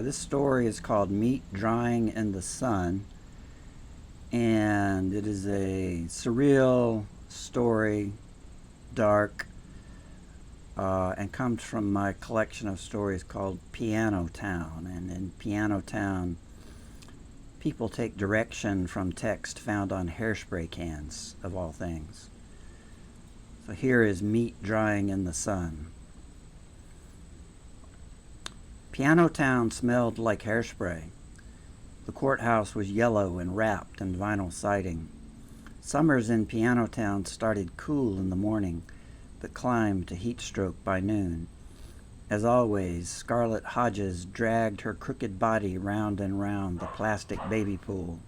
This story is called Meat Drying in the Sun, and it is a surreal story, dark, and comes from my collection of stories called Pianotown. And in Pianotown, people take direction from text found on hairspray cans, of all things. So here is Meat Drying in the Sun. Pianotown smelled like hairspray. The courthouse was yellow and wrapped in vinyl siding. Summers in Pianotown started cool in the morning, but climbed to heat stroke by noon. As always, Scarlett Hodges dragged her crooked body round and round the plastic baby pool.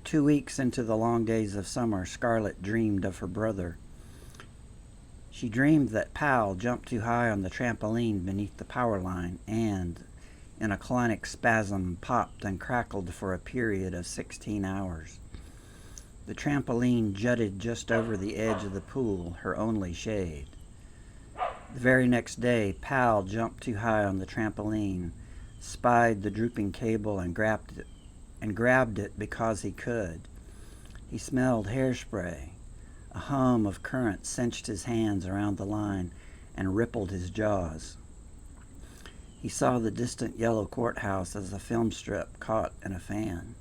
2 weeks into the long days of summer, Scarlett dreamed of her brother. She dreamed that Pal jumped too high on the trampoline beneath the power line and, in a clonic spasm, popped and crackled for a period of 16 hours. The trampoline jutted just over the edge of the pool, her only shade. The very next day, Pal jumped too high on the trampoline, spied the drooping cable and grabbed it because he could. He smelled hairspray. A hum of current cinched his hands around the line and rippled his jaws. He saw the distant yellow courthouse as a film strip caught in a fan.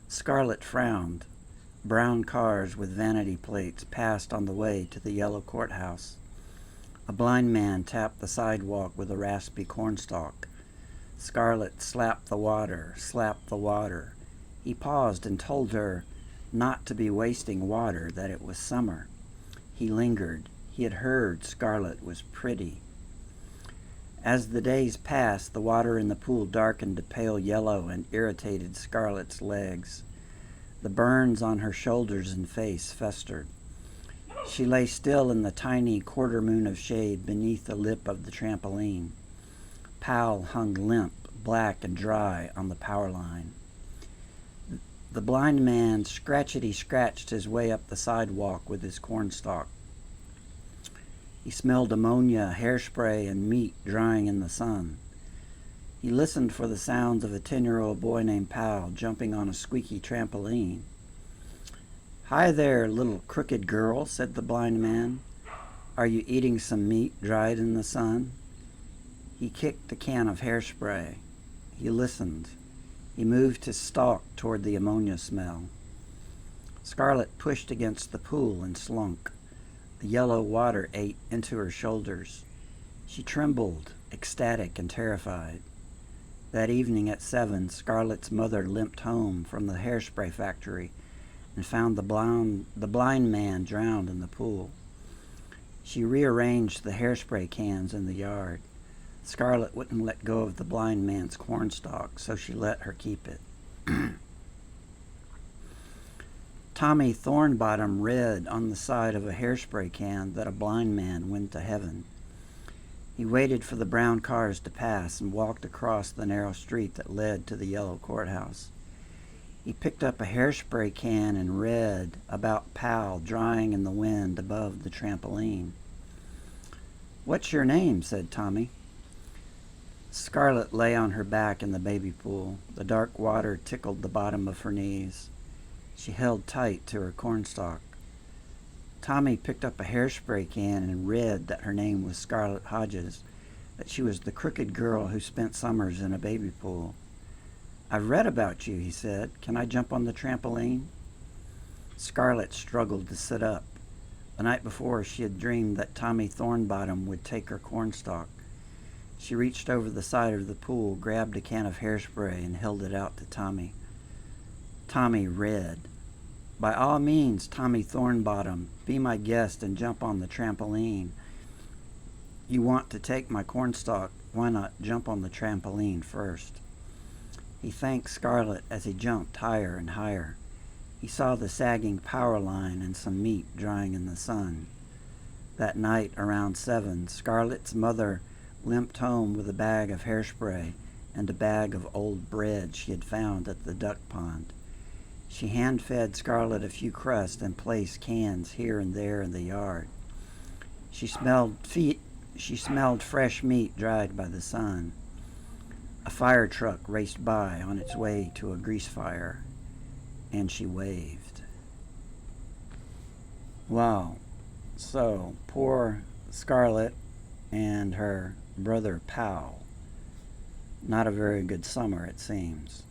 Scarlett frowned. Brown cars with vanity plates passed on the way to the yellow courthouse. A blind man tapped the sidewalk with a raspy cornstalk. Scarlett slapped the water. He paused and told her not to be wasting water, that it was summer. He lingered. He had heard Scarlett was pretty. As the days passed, the water in the pool darkened to pale yellow and irritated Scarlett's legs. The burns on her shoulders and face festered. She lay still in the tiny quarter moon of shade beneath the lip of the trampoline. Pal hung limp, black and dry on the power line. The blind man scratched his way up the sidewalk with his cornstalk. He smelled ammonia, hairspray, and meat drying in the sun. He listened for the sounds of a 10-year-old boy named Pal jumping on a squeaky trampoline. "Hi there, little crooked girl," said the blind man. "Are you eating some meat dried in the sun?" He kicked a can of hairspray. He listened. He moved his stalk toward the ammonia smell. Scarlett pushed against the pool and slunk. The yellow water ate into her shoulders. She trembled, ecstatic and terrified. That evening at 7, Scarlett's mother limped home from the hairspray factory and found the blind man drowned in the pool. She rearranged the hairspray cans in the yard. Scarlett wouldn't let go of the blind man's cornstalk, so she let her keep it. Tommy Thornbottom read on the side of a hairspray can that a blind man went to heaven. He waited for the brown cars to pass and walked across the narrow street that led to the yellow courthouse. He picked up a hairspray can and read about Pal drying in the wind above the trampoline. "What's your name?" said Tommy. Scarlett lay on her back in the baby pool. The dark water tickled the bottom of her knees. She held tight to her cornstalk. Tommy picked up a hairspray can and read that her name was Scarlett Hodges, that she was the crooked girl who spent summers in a baby pool. "I've read about you," he said. "Can I jump on the trampoline?" Scarlett struggled to sit up. The night before, she had dreamed that Tommy Thornbottom would take her cornstalk. She reached over the side of the pool, grabbed a can of hairspray, and held it out to Tommy. Tommy read, "By all means, Tommy Thornbottom, be my guest and jump on the trampoline. You want to take my cornstalk, why not jump on the trampoline first?" He thanked Scarlett as he jumped higher and higher. He saw the sagging power line and some meat drying in the sun. That night, around 7, Scarlett's mother limped home with a bag of hairspray and a bag of old bread she had found at the duck pond. She hand-fed Scarlett a few crusts and placed cans here and there in the yard. She smelled fresh meat dried by the sun. A fire truck raced by on its way to a grease fire, and she waved. Wow. So, poor Scarlett and her brother Pal. Not a very good summer, it seems.